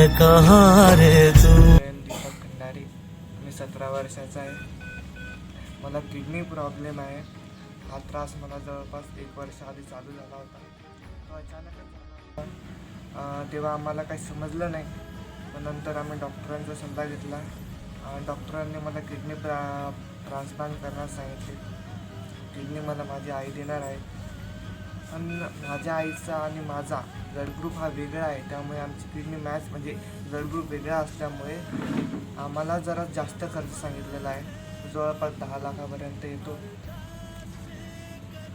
कहाँ रे तू। दीपक खंडारे, मी 17 वर्षाचा आहे. मला किडनी प्रॉब्लेम आहे. हा त्रास मला जवळपास 1 वर्ष आधी चालू झाला होता. तो अचानकच झाला होता. तेव्हा आम्हाला काही समजलं नाही. पण नंतर आम्ही डॉक्टरांचा सल्ला घेतला. डॉक्टरांनी मला किडनी ट्रान्सप्लांट करण्यास सांगितले. किडनी मला माझी आई देणार आहे. पण माझ्या आईचा आणि माझा ब्लड ग्रुप हा वेगळा आहे. त्यामुळे आमची किडनी मॅच म्हणजे ब्लड ग्रुप वेगळा असल्यामुळे आम्हाला जरा जास्त खर्च सांगितलेला आहे. जवळपास 10 लाखापर्यंत येतो.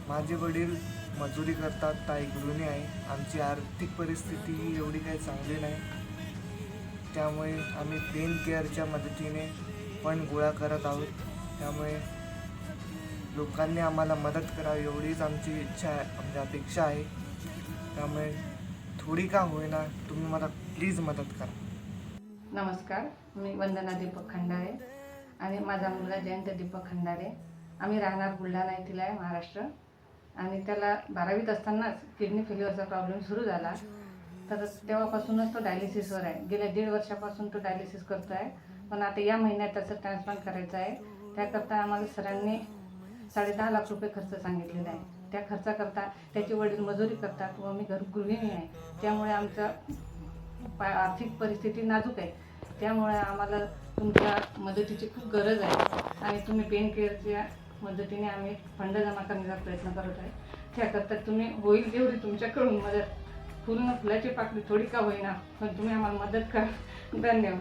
माझे वडील मजुरी करतात, ताई गृहिणी आहे. आमची आर्थिक परिस्थिती ही एवढी काही चांगली नाही. त्यामुळे आम्ही पेन केअरच्या मदतीने पण गोळा करत आहोत. त्यामुळे लोकांनी आम्हाला मदत करावी एवढीच आमची इच्छा आहे, म्हणजे अपेक्षा आहे. त्यामुळे थोडी का होईना तुम्ही मला प्लीज मदत करा. नमस्कार, मी वंदना दीपक खंडारे आणि माझा मुलगा जयंत दीपक खंडारे. आम्ही राहणार बुलढाणा येथील आहे, महाराष्ट्र. आणि त्याला 12वीत असतानाच किडनी फेल्युअरचा प्रॉब्लेम सुरू झाला. तर तेव्हापासूनच तो डायलिसिसवर आहे. गेल्या 1.5 वर्षापासून तो डायलिसिस करतो आहे. पण आता या महिन्यात त्याचं ट्रान्सप्लांट करायचं आहे. त्याकरता आम्हाला सरांनी 10.5 लाख रुपये खर्च सांगितलेला आहे. त्या खर्चाकरता त्याचे वडील मजुरी करतात व मी गृहिणी आहे. त्यामुळे आमचं आर्थिक परिस्थिती नाजूक आहे. त्यामुळे आम्हाला तुमच्या मदतीची खूप गरज आहे. आणि तुम्ही पेन केअरच्या मदतीने आम्ही फंड जमा करण्याचा प्रयत्न करत आहे. त्याकरता तुम्ही होईल तेवढी तुमच्याकडून मदत, पूर्ण फुलाची पाकळी थोडी का होईना, पण तुम्ही आम्हाला मदत करा. धन्यवाद.